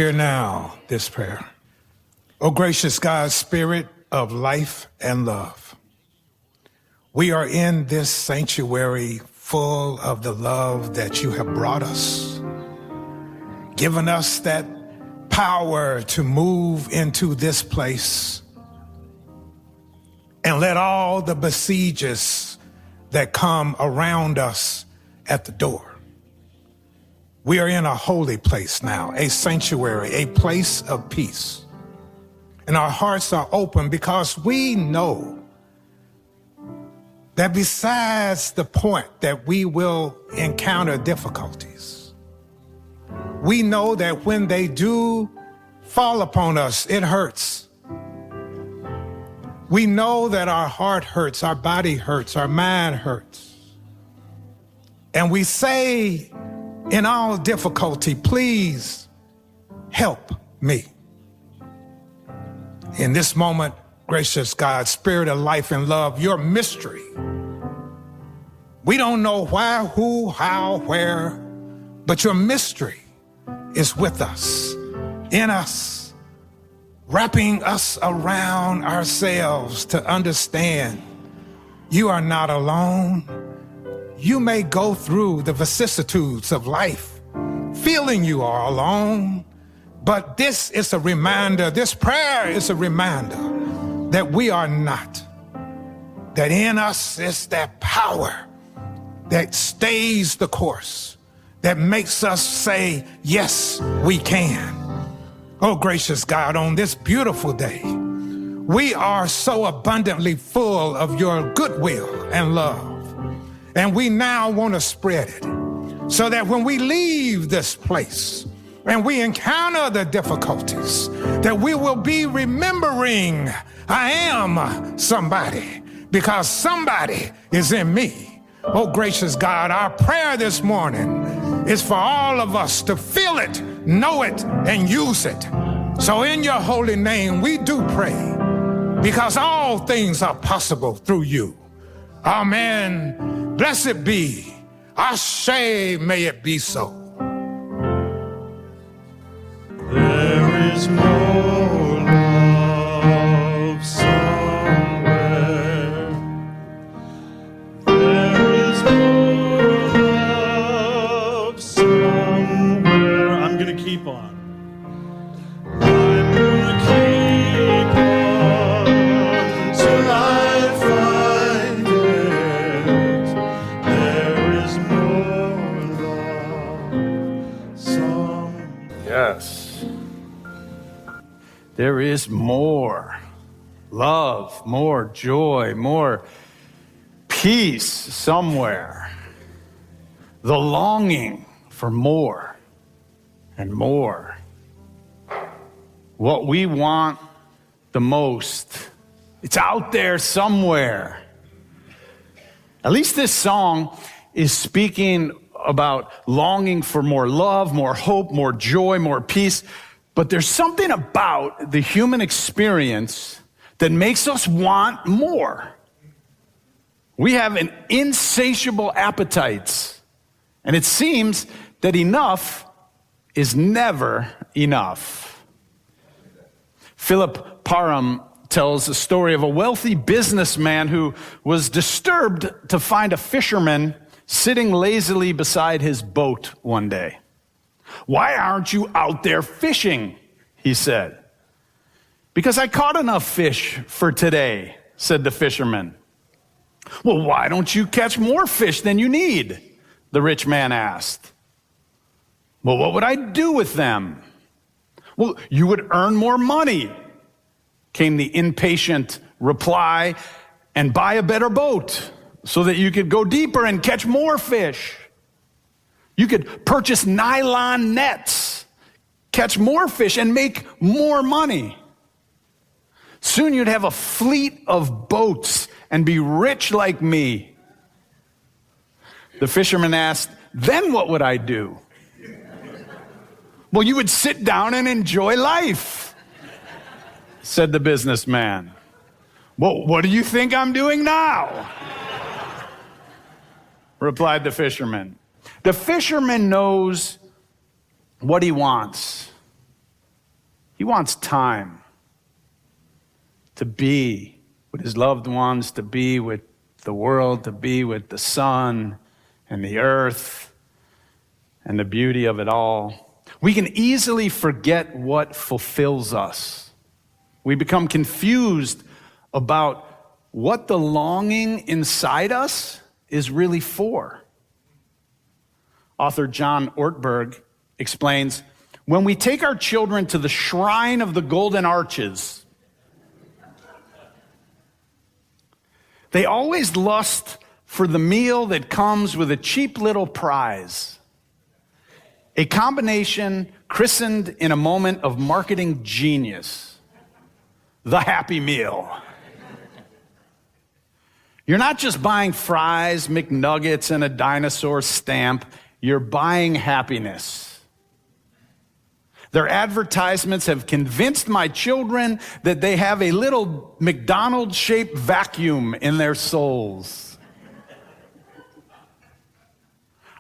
Hear now this prayer. O gracious God, Spirit of life and love, we are in this sanctuary full of the love that you have brought us, given us that power to move into this place and let all the besiegers that come around us at the door. We are in a holy place now, a sanctuary, a place of peace. And our hearts are open because we know that besides the point that we will encounter difficulties, we know that when they do fall upon us, it hurts. We know that our heart hurts, our body hurts, our mind hurts. And we say in all difficulty, please help me. In this moment, gracious God, Spirit of life and love, your mystery. We don't know why, who, how, where, but your mystery is with us, in us, wrapping us around ourselves to understand you are not alone. You may go through the vicissitudes of life, feeling you are alone, but this is a reminder, this prayer is a reminder that we are not, that in us is that power that stays the course, that makes us say, yes, we can. Oh, gracious God, on this beautiful day, we are so abundantly full of your goodwill and love. And we now want to spread it so that when we leave this place and we encounter the difficulties, that we will be remembering I am somebody because somebody is in me. Oh, gracious God, our prayer this morning is for all of us to feel it, know it, and use it. So in your holy name, we do pray because all things are possible through you. Amen. Blessed be. Ashe, may it be so. There is more love somewhere. There is more love somewhere. I'm going to keep on. I'm going to keep on till I find it. There is more love somewhere. Yes. There is more love, more joy, more peace somewhere. The longing for more and more. What we want the most, it's out there somewhere. At least this song is speaking about longing for more love, more hope, more joy, more peace. But there's something about the human experience that makes us want more. We have an insatiable appetites, and it seems that enough is never enough. Philip Parham tells a story of a wealthy businessman who was disturbed to find a fisherman sitting lazily beside his boat one day. "Why aren't you out there fishing?" he said. "Because I caught enough fish for today," said the fisherman. "Well, why don't you catch more fish than you need?" the rich man asked. "Well, what would I do with them?" "Well, you would earn more money," came the impatient reply, "and buy a better boat so that you could go deeper and catch more fish. You could purchase nylon nets, catch more fish, and make more money. Soon you'd have a fleet of boats and be rich like me." The fisherman asked, "Then what would I do?" "Well, you would sit down and enjoy life," said the businessman. "Well, what do you think I'm doing now?" replied the fisherman. The fisherman knows what he wants. He wants time to be with his loved ones, to be with the world, to be with the sun and the earth and the beauty of it all. We can easily forget what fulfills us. We become confused about what the longing inside us is really for. Author John Ortberg explains, when we take our children to the shrine of the Golden Arches, they always lust for the meal that comes with a cheap little prize. A combination christened in a moment of marketing genius, the Happy Meal. You're not just buying fries, McNuggets, and a dinosaur stamp. You're buying happiness. Their advertisements have convinced my children that they have a little McDonald's-shaped vacuum in their souls.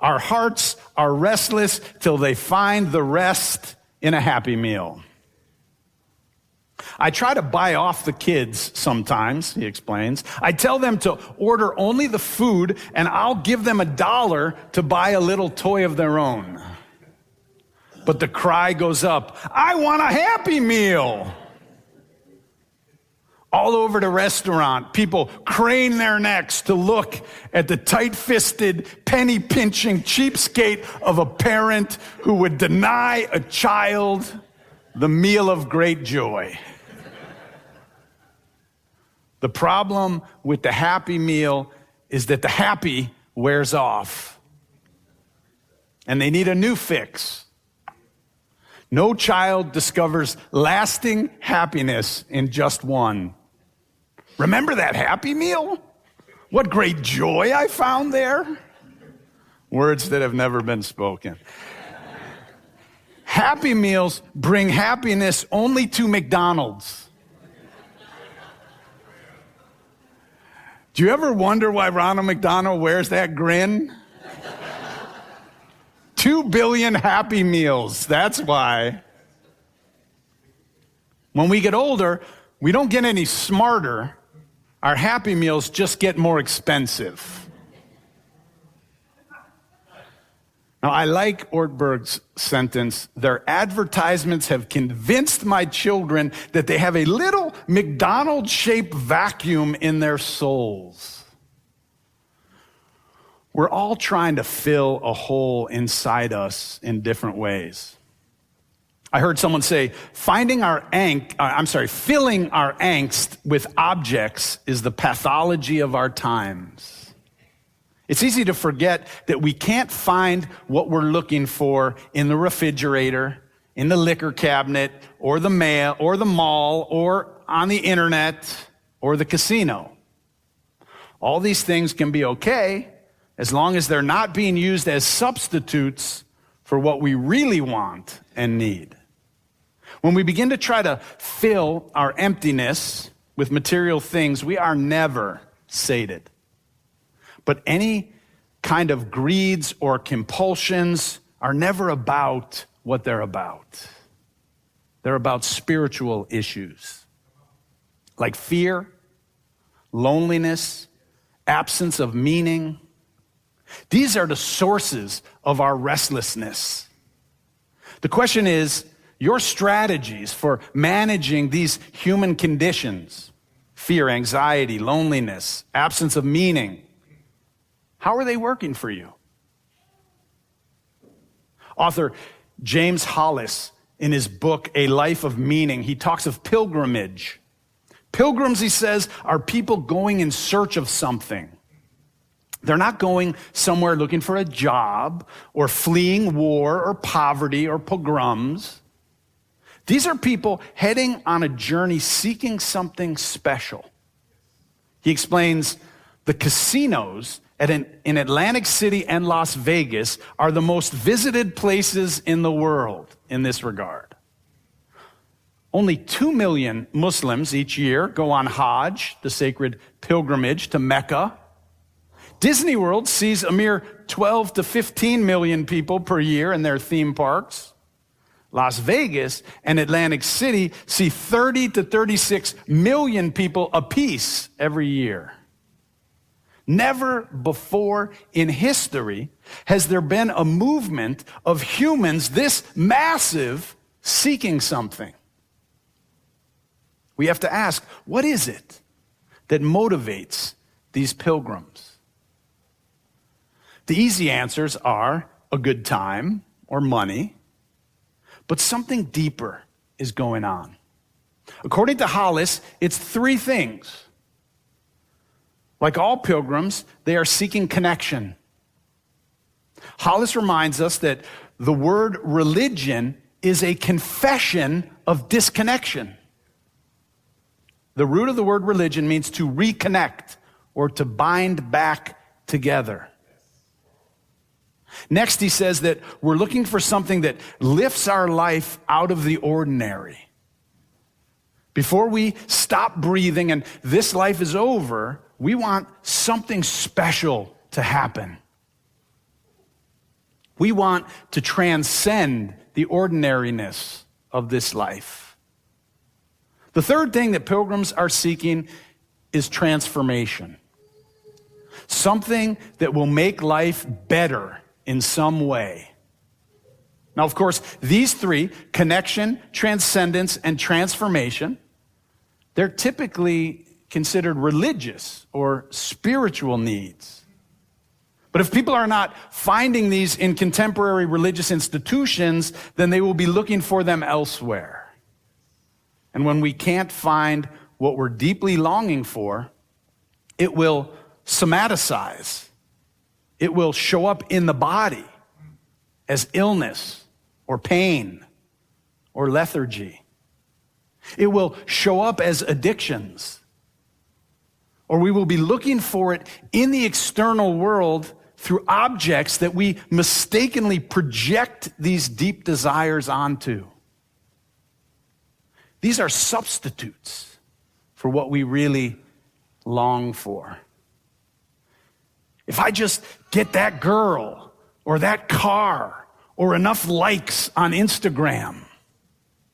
Our hearts are restless till they find the rest in a Happy Meal. I try to buy off the kids sometimes, he explains. I tell them to order only the food, and I'll give them $1 to buy a little toy of their own. But the cry goes up, I want a Happy Meal. All over the restaurant, people crane their necks to look at the tight-fisted, penny-pinching cheapskate of a parent who would deny a child the meal of great joy. The problem with the Happy Meal is that the happy wears off, and they need a new fix. No child discovers lasting happiness in just one. Remember that Happy Meal? What great joy I found there? Words that have never been spoken. Happy Meals bring happiness only to McDonald's. Do you ever wonder why Ronald McDonald wears that grin? 2 billion Happy Meals, that's why. When we get older, we don't get any smarter. Our Happy Meals just get more expensive. Now, I like Ortberg's sentence, their advertisements have convinced my children that they have a little McDonald's-shaped vacuum in their souls. We're all trying to fill a hole inside us in different ways. I heard someone say, filling our angst with objects is the pathology of our times. It's easy to forget that we can't find what we're looking for in the refrigerator, in the liquor cabinet, or the mail, or the mall, or on the internet, or the casino. All these things can be okay as long as they're not being used as substitutes for what we really want and need. When we begin to try to fill our emptiness with material things, we are never sated. But any kind of greeds or compulsions are never about what they're about. They're about spiritual issues, like fear, loneliness, absence of meaning. These are the sources of our restlessness. The question is, your strategies for managing these human conditions, fear, anxiety, loneliness, absence of meaning, how are they working for you? Author James Hollis, in his book, A Life of Meaning, he talks of pilgrimage. Pilgrims, he says, are people going in search of something. They're not going somewhere looking for a job or fleeing war or poverty or pogroms. These are people heading on a journey seeking something special. He explains the casinos in Atlantic City and Las Vegas are the most visited places in the world in this regard. Only 2 million Muslims each year go on Hajj, the sacred pilgrimage to Mecca. Disney World sees a mere 12 to 15 million people per year in their theme parks. Las Vegas and Atlantic City see 30 to 36 million people apiece every year. Never before in history has there been a movement of humans this massive seeking something. We have to ask, what is it that motivates these pilgrims? The easy answers are a good time or money, but something deeper is going on. According to Hollis, it's three things. Like all pilgrims, they are seeking connection. Hollis reminds us that the word religion is a confession of disconnection. The root of the word religion means to reconnect or to bind back together. Next, he says that we're looking for something that lifts our life out of the ordinary. Before we stop breathing and this life is over, we want something special to happen. We want to transcend the ordinariness of this life. The third thing that pilgrims are seeking is transformation. Something that will make life better in some way. Now, of course, these three, connection, transcendence, and transformation, they're typically considered religious or spiritual needs. But if people are not finding these in contemporary religious institutions, then they will be looking for them elsewhere. And when we can't find what we're deeply longing for, it will somaticize. It will show up in the body as illness or pain or lethargy. It will show up as addictions. Or we will be looking for it in the external world through objects that we mistakenly project these deep desires onto. These are substitutes for what we really long for. If I just get that girl or that car or enough likes on Instagram,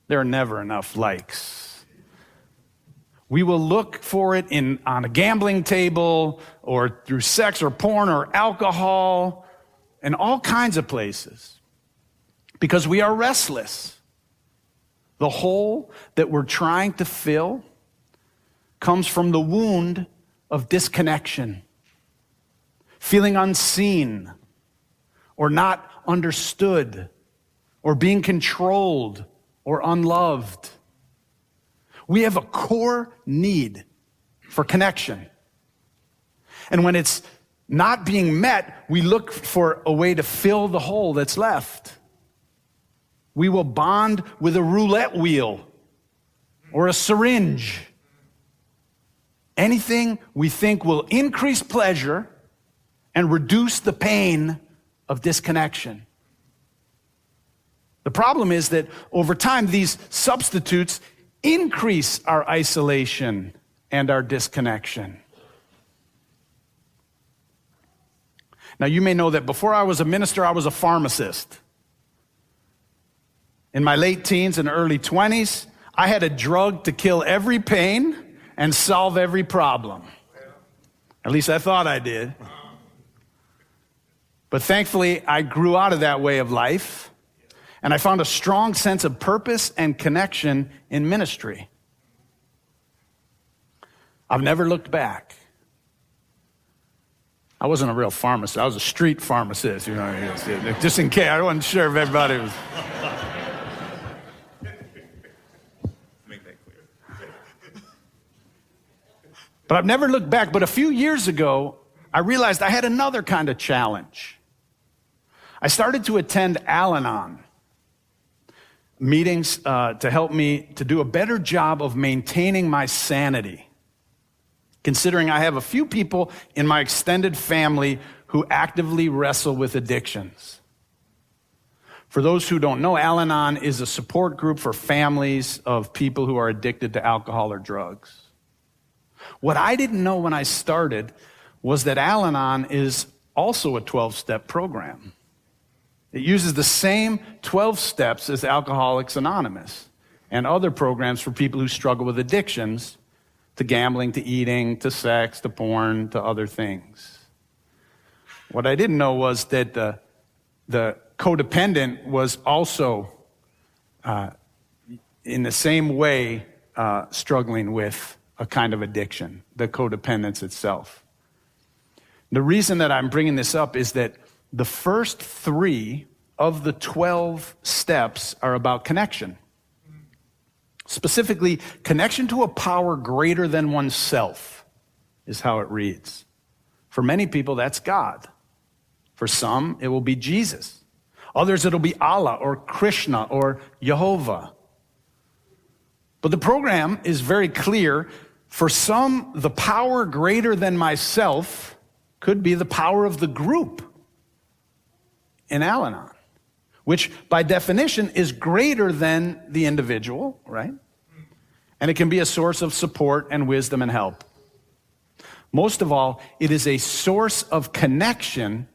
there are never enough likes. We will look for it on a gambling table or through sex or porn or alcohol and all kinds of places because we are restless. The hole that we're trying to fill comes from the wound of disconnection. Feeling unseen or not understood or being controlled or unloved. We have a core need for connection. And when it's not being met, we look for a way to fill the hole that's left. We will bond with a roulette wheel or a syringe. Anything we think will increase pleasure and reduce the pain of disconnection. The problem is that over time, these substitutes increase our isolation and our disconnection. Now, you may know that before I was a minister, I was a pharmacist. In my late teens and early 20s, I had a drug to kill every pain and solve every problem. At least I thought I did. But thankfully, I grew out of that way of life, and I found a strong sense of purpose and connection in ministry. I've never looked back. I wasn't a real pharmacist. I was a street pharmacist, just in case. I wasn't sure if everybody was. Make that clear. But I've never looked back. But a few years ago, I realized I had another kind of challenge. I started to attend Al-Anon meetings to help me to do a better job of maintaining my sanity, considering I have a few people in my extended family who actively wrestle with addictions. For those who don't know, Al-Anon is a support group for families of people who are addicted to alcohol or drugs. What I didn't know when I started was that Al-Anon is also a 12-step program. It uses the same 12 steps as Alcoholics Anonymous and other programs for people who struggle with addictions to gambling, to eating, to sex, to porn, to other things. What I didn't know was that the codependent was also, in the same way, struggling with a kind of addiction, the codependence itself. The reason that I'm bringing this up is that the first 3 of the 12 steps are about connection. Specifically, connection to a power greater than oneself is how it reads. For many people, that's God. For some, it will be Jesus. Others, it'll be Allah or Krishna or Jehovah. But the program is very clear. For some, the power greater than myself could be the power of the group in Al-Anon, which by definition is greater than the individual, right? And it can be a source of support and wisdom and help. Most of all, it is a source of connection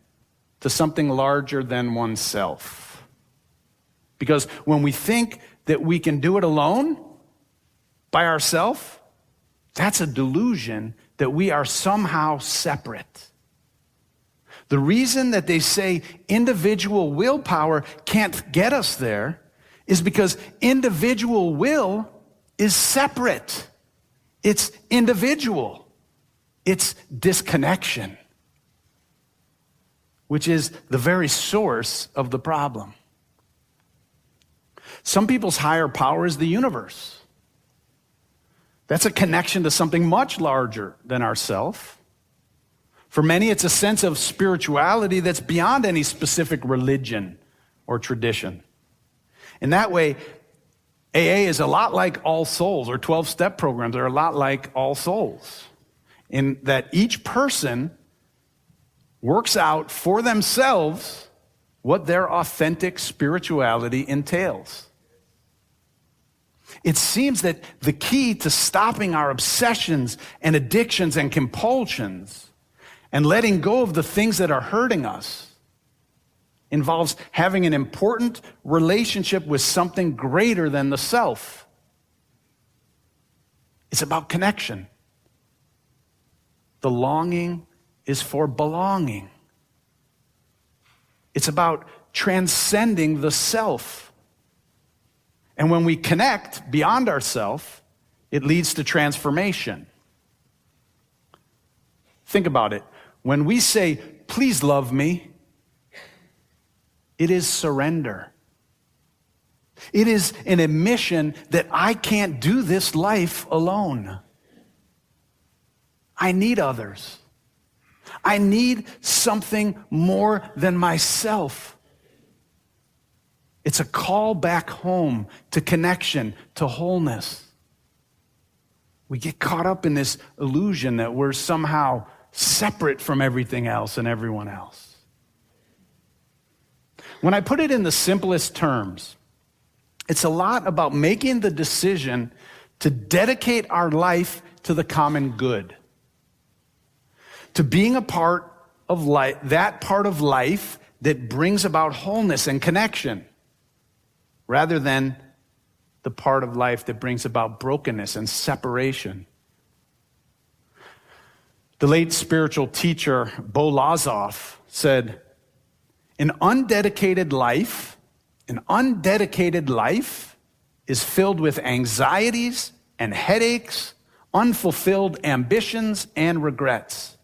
to something larger than oneself. Because when we think that we can do it alone, by ourselves, that's a delusion that we are somehow separate. The reason that they say individual willpower can't get us there is because individual will is separate. It's individual. It's disconnection, which is the very source of the problem. Some people's higher power is the universe. That's a connection to something much larger than ourself. For many, it's a sense of spirituality that's beyond any specific religion or tradition. In that way, AA is a lot like All Souls, or 12-step programs are a lot like All Souls, in that each person works out for themselves what their authentic spirituality entails. It seems that the key to stopping our obsessions and addictions and compulsions and letting go of the things that are hurting us involves having an important relationship with something greater than the self. It's about connection. The longing is for belonging. It's about transcending the self. And when we connect beyond ourselves, it leads to transformation. Think about it. When we say, please love me, it is surrender. It is an admission that I can't do this life alone. I need others. I need something more than myself. It's a call back home to connection, to wholeness. We get caught up in this illusion that we're somehow separate from everything else and everyone else. When I put it in the simplest terms, it's a lot about making the decision to dedicate our life to the common good, to being a part of life, that part of life that brings about wholeness and connection, rather than the part of life that brings about brokenness and separation. The late spiritual teacher Bo Lazoff said, an undedicated life is filled with anxieties and headaches, unfulfilled ambitions and regrets.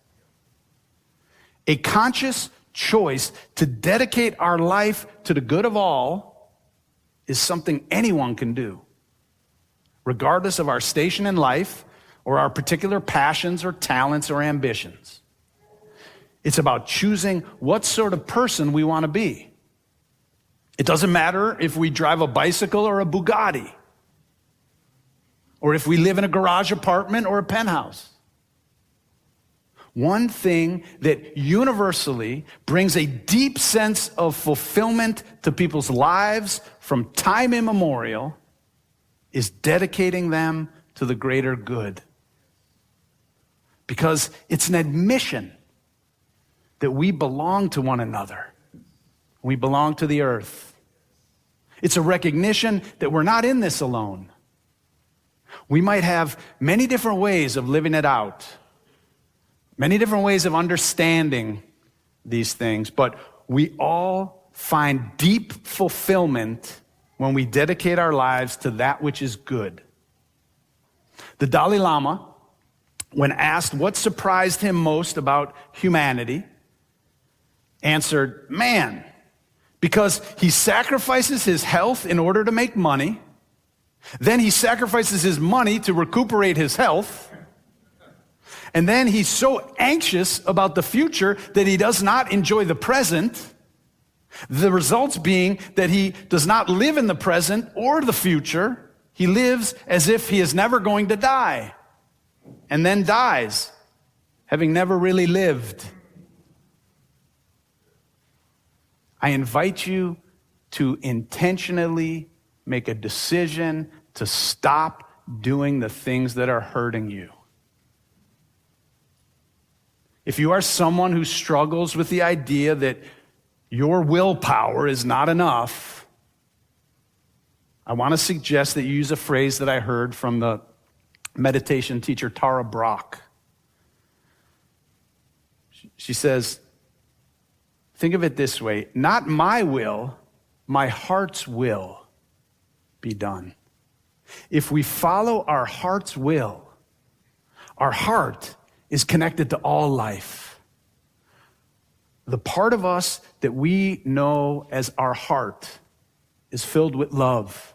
A conscious choice to dedicate our life to the good of all is something anyone can do, regardless of our station in life or our particular passions or talents or ambitions. It's about choosing what sort of person we want to be. It doesn't matter if we drive a bicycle or a Bugatti, or if we live in a garage apartment or a penthouse. One thing that universally brings a deep sense of fulfillment to people's lives from time immemorial is dedicating them to the greater good. Because it's an admission that we belong to one another. We belong to the earth. It's a recognition that we're not in this alone. We might have many different ways of living it out, many different ways of understanding these things, but we all find deep fulfillment when we dedicate our lives to that which is good. The Dalai Lama, when asked what surprised him most about humanity, answered, man, because he sacrifices his health in order to make money, then he sacrifices his money to recuperate his health, and then he's so anxious about the future that he does not enjoy the present, the results being that he does not live in the present or the future. He lives as if he is never going to die, and then dies, having never really lived. I invite you to intentionally make a decision to stop doing the things that are hurting you. If you are someone who struggles with the idea that your willpower is not enough, I want to suggest that you use a phrase that I heard from the meditation teacher Tara Brach. She says, think of it this way, not my will, my heart's will be done. If we follow our heart's will, our heart is connected to all life. The part of us that we know as our heart is filled with love.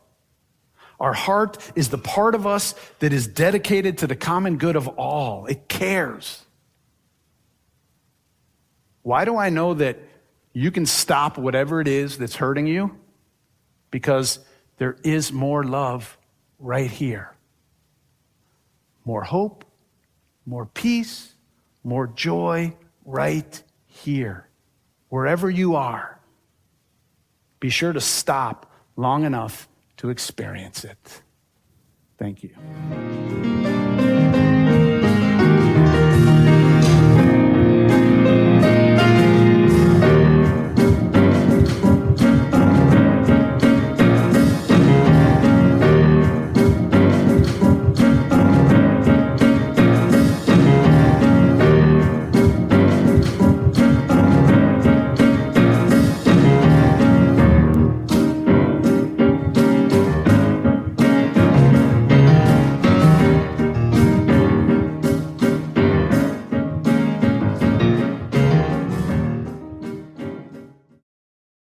Our heart is the part of us that is dedicated to the common good of all. It cares. Why do I know that you can stop whatever it is that's hurting you? Because there is more love right here. More hope, more peace, more joy right here. Wherever you are, be sure to stop long enough to experience it. Thank you.